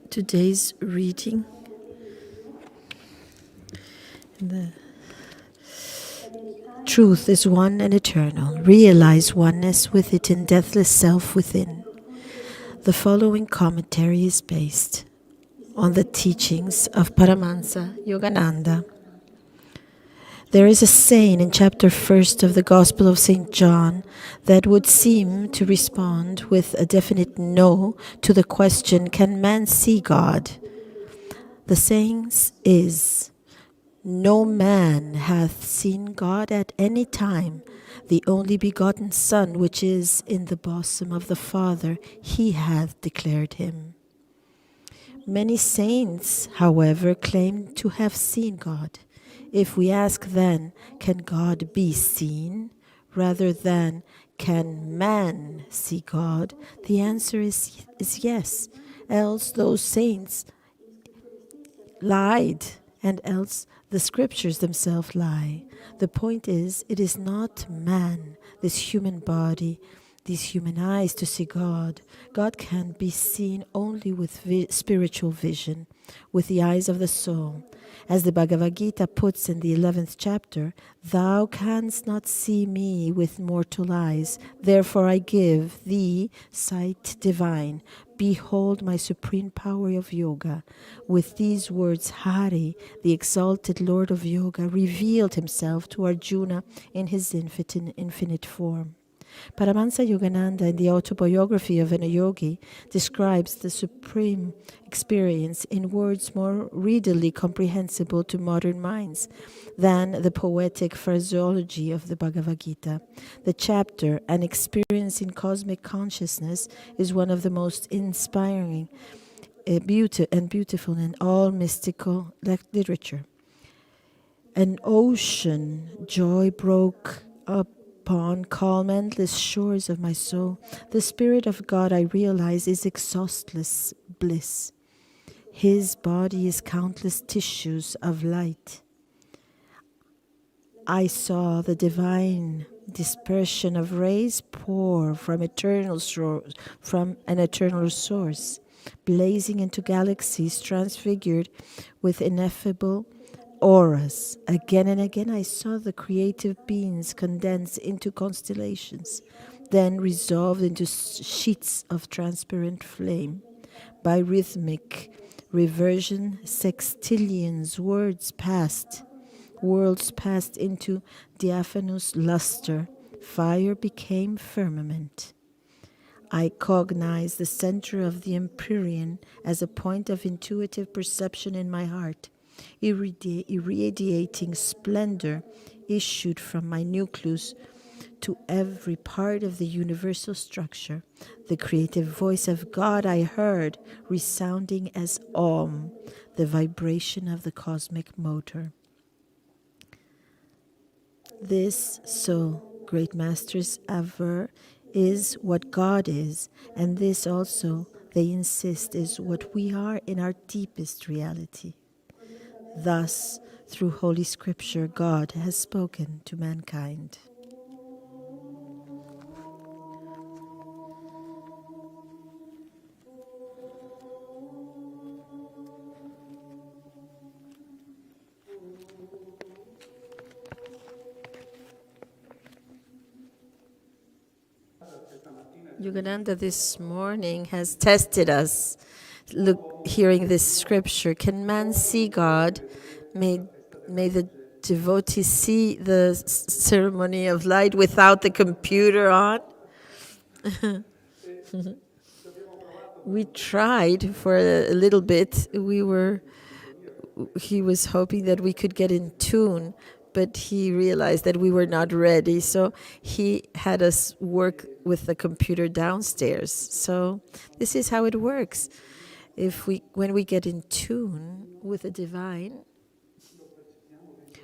Today's reading, the truth is one and eternal. Realize oneness with it in deathless self within. The following commentary is based on the teachings of Paramahansa Yogananda. There is a saying in chapter 1 of the Gospel of St. John that would seem to respond with a definite no to the question, can man see God? The saying is, no man hath seen God at any time. The only begotten Son, which is in the bosom of the Father, he hath declared him. Many saints, however, claim to have seen God. If we ask then, can God be seen, rather than can man see God, the answer is yes. Else those saints lied, and else the scriptures themselves lie. The point is, it is not man, this human body, these human eyes to see God. God can be seen only with spiritual vision, with the eyes of the soul. As the Bhagavad Gita puts in the 11th chapter, thou canst not see me with mortal eyes, therefore I give thee sight divine. Behold my supreme power of yoga. With these words, Hari, the exalted Lord of yoga, revealed himself to Arjuna in his infinite form. Paramahansa Yogananda, in the autobiography of a yogi, describes the supreme experience in words more readily comprehensible to modern minds than the poetic phraseology of the Bhagavad Gita. The chapter, An Experience in Cosmic Consciousness, is one of the most inspiring and beautiful in all mystical literature. An ocean joy broke up upon calm, endless shores of my soul. The Spirit of God, I realize, is exhaustless bliss. His body is countless tissues of light. I saw the divine dispersion of rays pour from an eternal source, blazing into galaxies transfigured with ineffable auras. Again and again I saw the creative beings condense into constellations, then resolved into sheets of transparent flame. By rhythmic reversion, sextillions worlds passed into diaphanous luster. Fire became firmament. I cognized the center of the Empyrean as a point of intuitive perception in my heart. Irradiating splendor issued from my nucleus to every part of the universal structure. The creative voice of God I heard, resounding as Om, the vibration of the cosmic motor. This, so great masters aver, is what God is, and this also, they insist, is what we are in our deepest reality. Thus, through Holy Scripture, God has spoken to mankind. Yogananda this morning has tested us. Look, hearing this scripture, can man see God? May the devotee see the ceremony of light without the computer on? We tried for a little bit. He was hoping that we could get in tune, but he realized that we were not ready. So he had us work with the computer downstairs. So this is how it works. When we get in tune with the divine,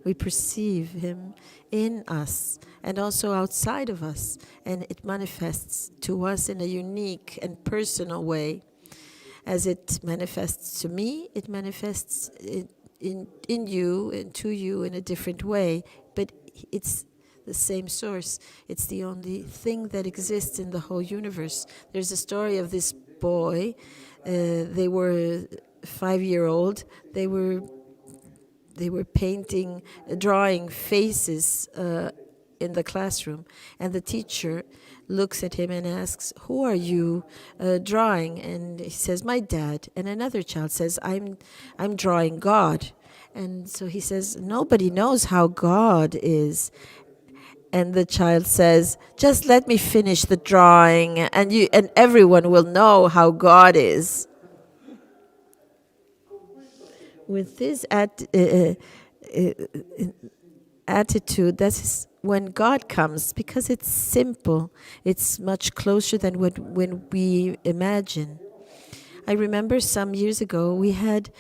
we perceive him in us and also outside of us, and it manifests to us in a unique and personal way. As it manifests to me, it manifests in you and to you in a different way. but it's the same source. It's the only thing that exists in the whole universe. There's a story of this boy. They were 5-year-old. They were painting, drawing faces in the classroom, and the teacher looks at him and asks, "Who are you drawing?" And he says, "My dad." And another child says, I'm drawing God." And so he says, "Nobody knows how God is." And the child says, "Just let me finish the drawing, and everyone will know how God is." With this attitude, that's when God comes, because it's simple. It's much closer than when we imagine. I remember some years ago we had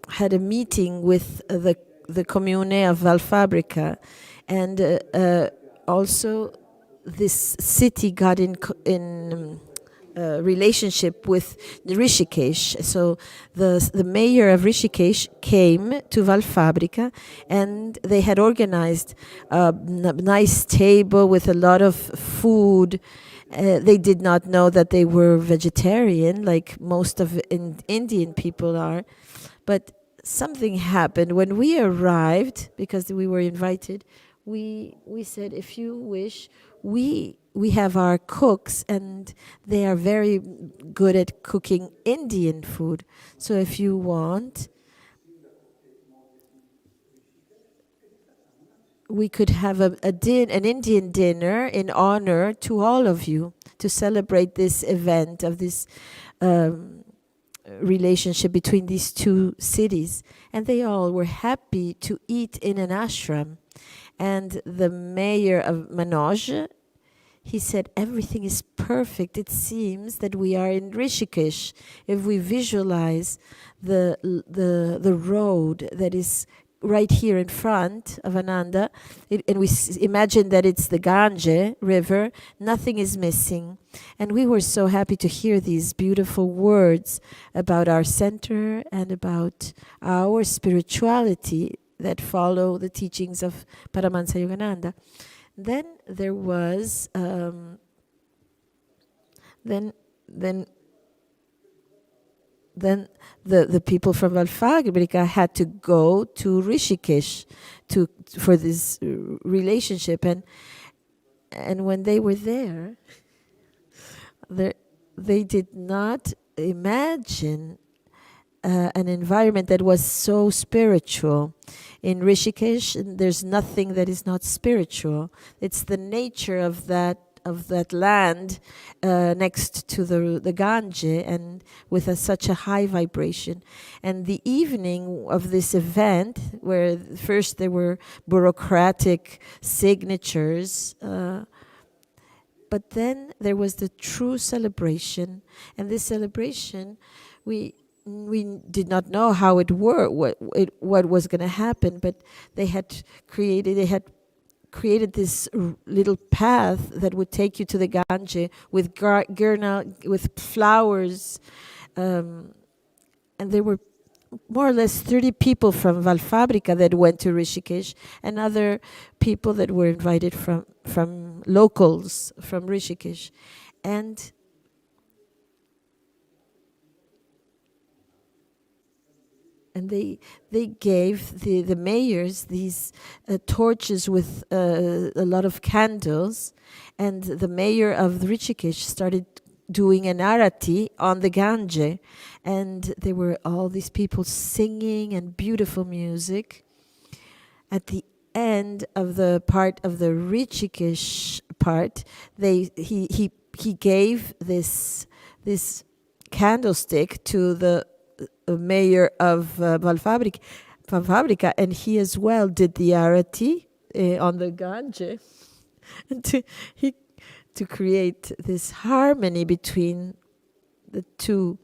had a meeting with the Comune of Valfabrica, and also this city got in relationship with Rishikesh. So the mayor of Rishikesh came to Valfabrica, and they had organized a nice table with a lot of food. They did not know that they were vegetarian, like most of Indian people are. But something happened when we arrived, because we were invited. We said, "If you wish, we have our cooks, and they are very good at cooking Indian food. So if you want, we could have an Indian dinner in honor to all of you, to celebrate this event of this relationship between these two cities." And they all were happy to eat in an ashram. And the mayor of Manoj, he said, "Everything is perfect. It seems that we are in Rishikesh. If we visualize the road that is right here in front of Ananda, and we imagine that it's the Ganges river, nothing is missing." And we were so happy to hear these beautiful words about our center and about our spirituality that follow the teachings of Paramahansa Yogananda. Then there was then the people from Valfabrica had to go to Rishikesh for this relationship, and when they were there, they did not imagine an environment that was so spiritual. In Rishikesh, there's nothing that is not spiritual. It's the nature of that land next to the Ganges, and with such a high vibration. And the evening of this event, where first there were bureaucratic signatures, but then there was the true celebration. And this celebration, we did not know how it worked, what was going to happen, but they had created this little path that would take you to the Ganges with with flowers, and there were more or less 30 people from Valfabrica that went to Rishikesh, and other people that were invited from locals from Rishikesh. And they gave the mayors these torches with a lot of candles, and the mayor of Rishikesh started doing an arati on the Ganges, and there were all these people singing and beautiful music. At the end of the part of the Rishikesh part, he gave this candlestick to the mayor of Valfabrica, and he as well did the arati on the Ganges, and to create this harmony between the two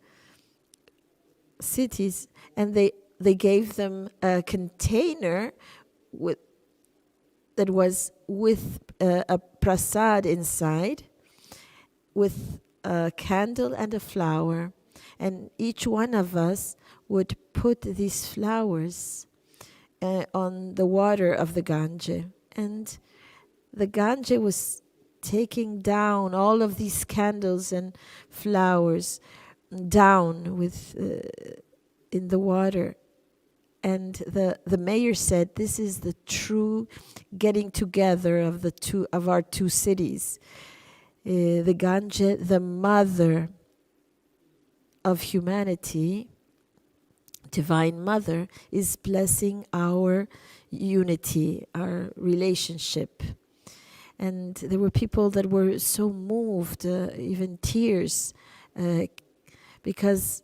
cities. And they gave them a container that was with a prasad inside, with a candle and a flower. And each one of us would put these flowers on the water of the Ganges. And the Ganges was taking down all of these candles and flowers down with in the water. And the mayor said, this is the true getting together of our two cities. The Ganges, the mother of humanity, Divine Mother, is blessing our unity, our relationship. And there were people that were so moved, even tears, because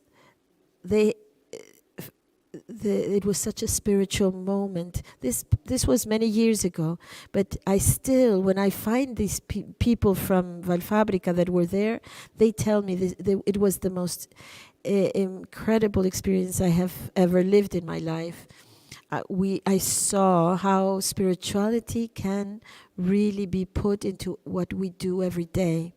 it was such a spiritual moment. This was many years ago, but I still, when I find these people from Valfabrica that were there, they tell me it was the most incredible experience I have ever lived in my life. I saw how spirituality can really be put into what we do every day.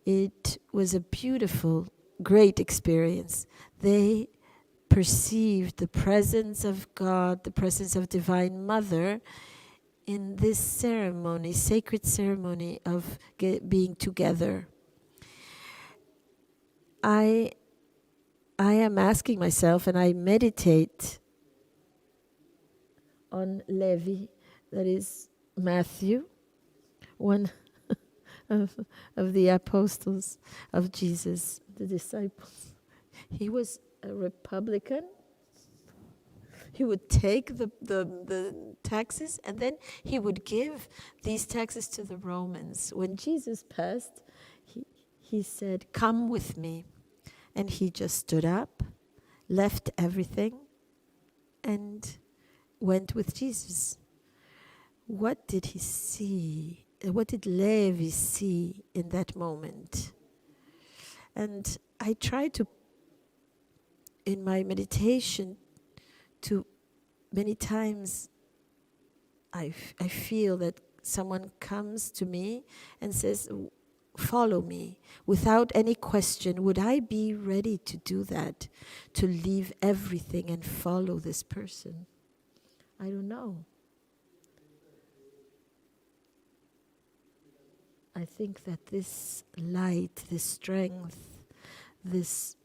It was a beautiful, great experience. They perceived the presence of God, the presence of Divine Mother in this ceremony, sacred ceremony of being together. I am asking myself, and I meditate on Levi, that is Matthew, one of the apostles of Jesus, the disciples. He was a Republican. He would take the taxes, and then he would give these taxes to the Romans. When Jesus passed, he said, "Come with me." And he just stood up, left everything, and went with Jesus. What did he see? What did Levi see in that moment? And I try to, in my meditation, to many times I feel that someone comes to me and says, "Follow me," without any question. Would I be ready to do that, to leave everything and follow this person? I don't know. I think that this light, this strength, this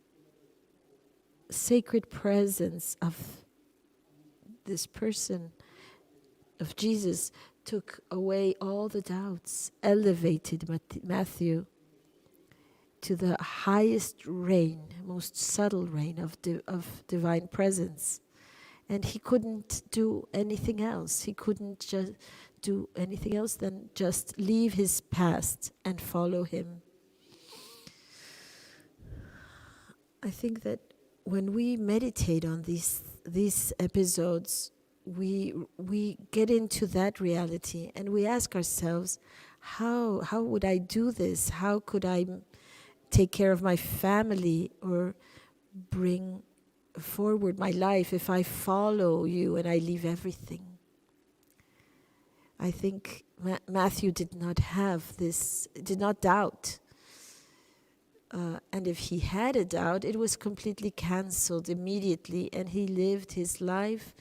sacred presence of this person, of Jesus, took away all the doubts, elevated Matthew to the highest reign, most subtle reign of divine presence. And he couldn't do anything else. He couldn't just do anything else than just leave his past and follow him. I think that when we meditate on these episodes, we get into that reality and we ask ourselves, how would I do this? How could I take care of my family or bring forward my life if I follow you and I leave everything? I think Matthew did not have this, did not doubt. And if he had a doubt, it was completely cancelled immediately, and he lived his life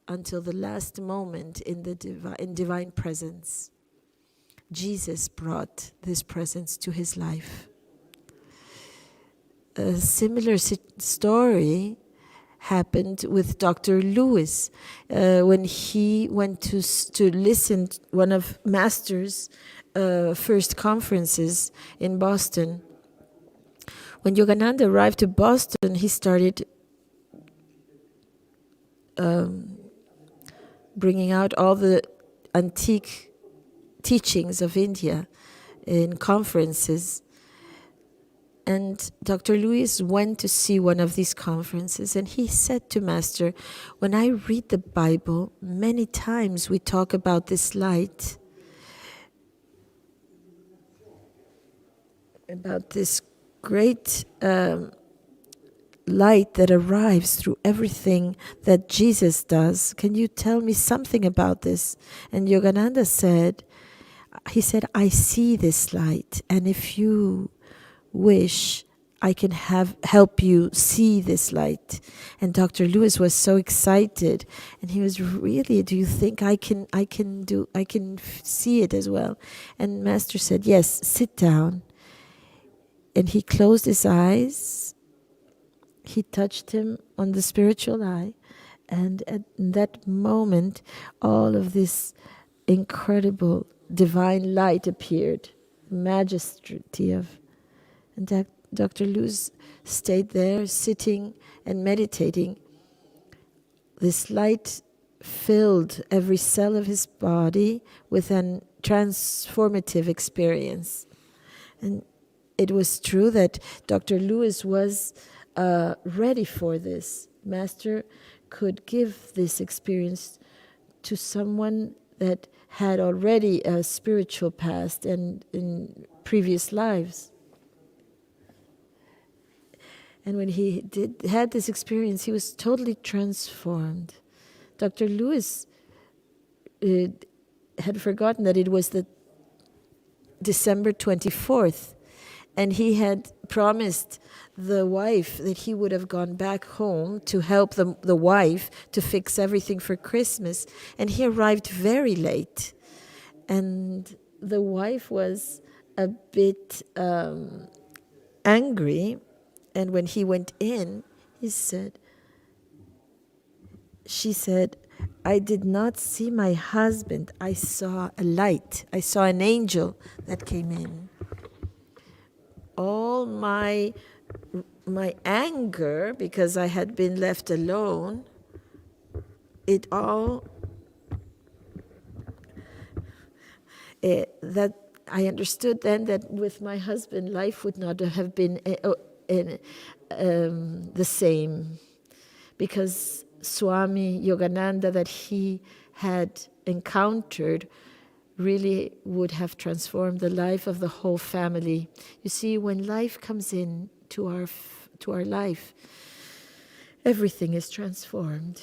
until the last moment in divine presence. Jesus brought this presence to his life. A similar story happened with Dr. Lewis when he went to listen to one of Master's first conferences in Boston. When Yogananda arrived to Boston, he started bringing out all the antique teachings of India in conferences. And Dr. Lewis went to see one of these conferences, and he said to Master, "When I read the Bible, many times we talk about this light, about this great light that arrives through everything that Jesus does. Can you tell me something about this?" And Yogananda said, "I see this light, and if you wish, I can help you see this light. And Dr. Lewis was so excited, and he was really, do you think I can see it as well? And Master said, yes, sit down. And he closed his eyes. He touched him on the spiritual eye, and at that moment, all of this incredible divine light appeared, majesty of, and that Dr. Luz stayed there, sitting and meditating. This light filled every cell of his body with a transformative experience. And it was true that Dr. Lewis was ready for this. Master could give this experience to someone that had already a spiritual past and in previous lives. And when he had this experience, he was totally transformed. Dr. Lewis had forgotten that it was the December 24th, and he had promised the wife that he would have gone back home to help the wife to fix everything for Christmas. And he arrived very late. And the wife was a bit angry. And when he went in, she said, I did not see my husband. I saw a light. I saw an angel that came in. All my anger, because I had been left alone, that I understood then that with my husband, life would not have been the same, because Swami Yogananda that he had encountered really would have transformed the life of the whole family. You see, when life comes in to our life, everything is transformed.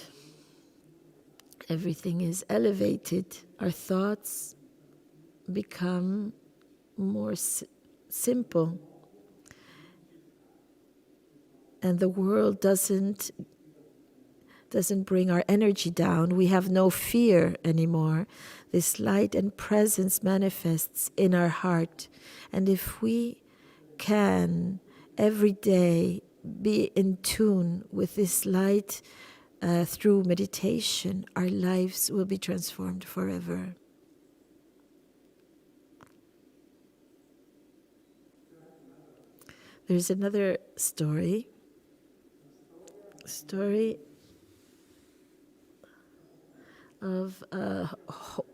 Everything is elevated. Our thoughts become more simple. And the world doesn't bring our energy down. We have no fear anymore. This light and presence manifests in our heart. And if we can every day be in tune with this light through meditation, our lives will be transformed forever. There's another story of a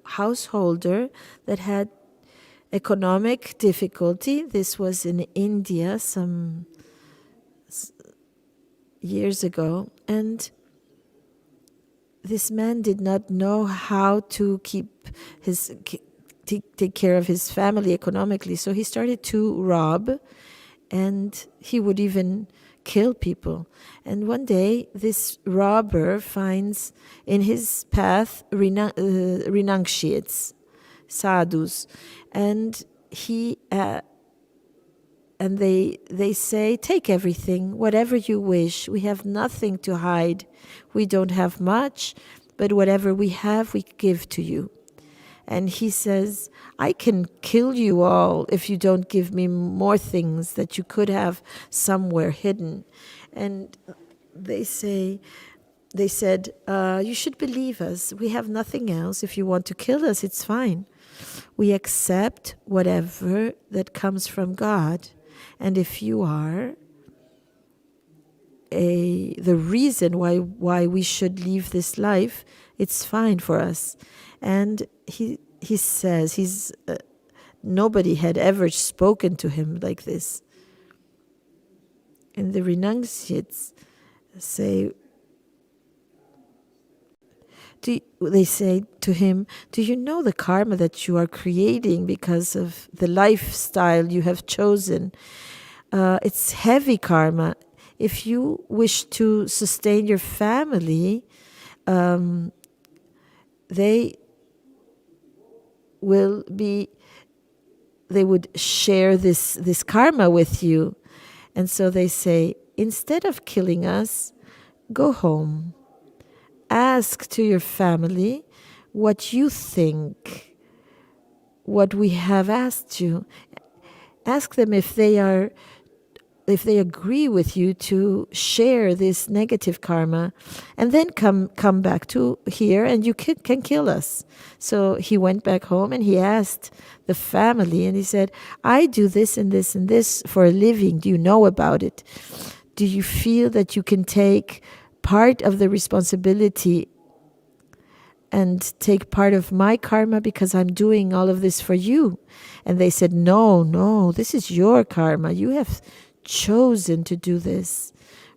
householder that had economic difficulty. This was in India some years ago, and this man did not know how to take care of his family economically, so he started to rob, and he would even kill people. And one day, this robber finds in his path renunciates, sadhus, and they say, take everything, whatever you wish. We have nothing to hide. We don't have much, but whatever we have, we give to you. And he says, I can kill you all if you don't give me more things that you could have somewhere hidden. And they said, you should believe us. We have nothing else. If you want to kill us, it's fine. We accept whatever that comes from God. And if you are the reason why we should leave this life, it's fine for us. And he says nobody had ever spoken to him like this. And the renunciates say, they say to him, do you know the karma that you are creating because of the lifestyle you have chosen? It's heavy karma. If you wish to sustain your family, they would share this karma with you. And so they say, instead of killing us, go home. Ask to your family what you think, what we have asked you. Ask them if they agree with you to share this negative karma, and then come back to here and you can kill us. So he went back home and he asked the family and he said, I do this and this and this for a living. Do you know about it? Do you feel that you can take part of the responsibility and take part of my karma because I'm doing all of this for you? And they said, no, this is your karma. You have chosen to do this.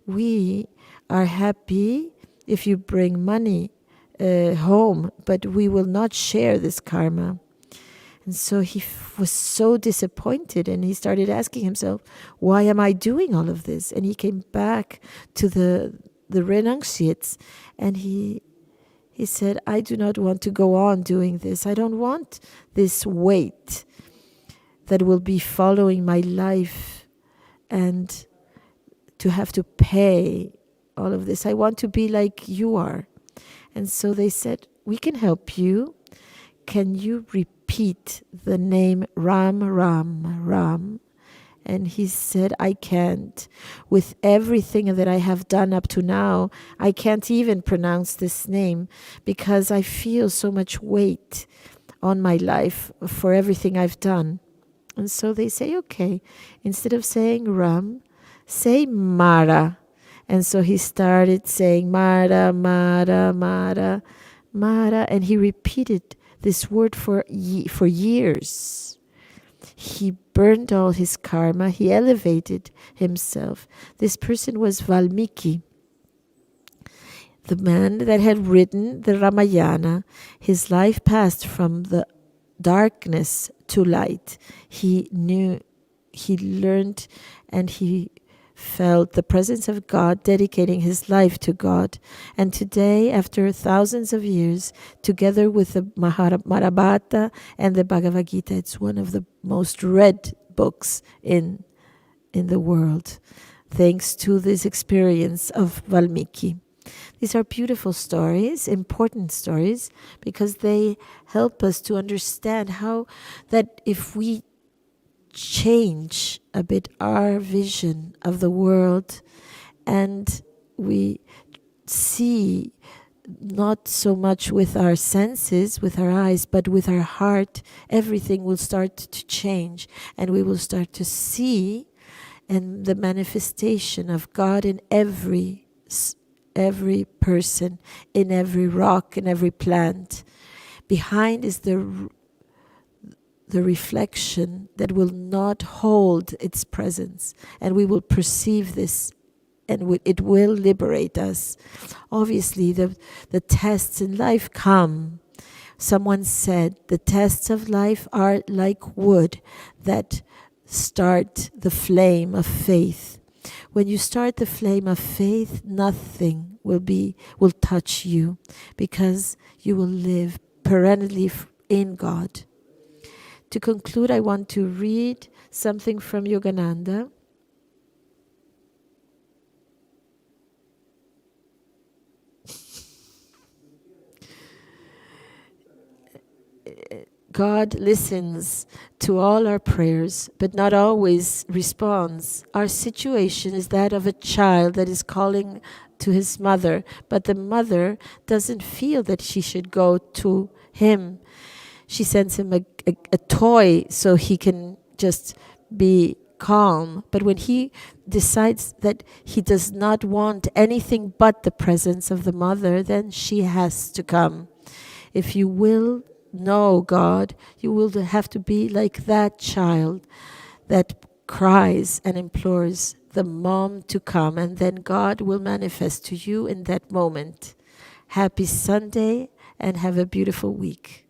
We are happy if you bring money home, but we will not share this karma. And so he was so disappointed, and he started asking himself, why am I doing all of this? And he came back to the renunciates, and he said, I do not want to go on doing this. I don't want this weight that will be following my life and to have to pay all of this. I want to be like you are. And so they said, we can help you. Can you repeat the name Ram, Ram, Ram? And he said, I can't. With everything that I have done up to now, I can't even pronounce this name because I feel so much weight on my life for everything I've done. And so they say, okay, instead of saying Ram, say Mara. And so he started saying Mara, Mara, Mara, Mara. And he repeated this word for years. He burned all his karma. He elevated himself. This person was Valmiki, the man that had written the Ramayana. His life passed from the darkness to light. He knew, he learned, and he felt the presence of God, dedicating his life to God. And today, after thousands of years, together with the Mahabharata and the Bhagavad Gita, it's one of the most read books in the world, thanks to this experience of Valmiki. These are beautiful stories, important stories, because they help us to understand how that if we change a bit our vision of the world and we see not so much with our senses, with our eyes, but with our heart, everything will start to change, and we will start to see and the manifestation of God in every person, in every rock, in every plant. Behind is the reflection that will not hold its presence, and we will perceive this, and it will liberate us. Obviously, the tests in life come. Someone said the tests of life are like wood that start the flame of faith. When you start the flame of faith, nothing will touch you, because you will live perennially in God. To conclude, I want to read something from Yogananda. God listens to all our prayers, but not always responds. Our situation is that of a child that is calling to his mother, but the mother doesn't feel that she should go to him. She sends him a toy so he can just be calm. But when he decides that he does not want anything but the presence of the mother, then she has to come. If you will know God, you will have to be like that child that cries and implores the mom to come, and then God will manifest to you in that moment. Happy Sunday, and have a beautiful week.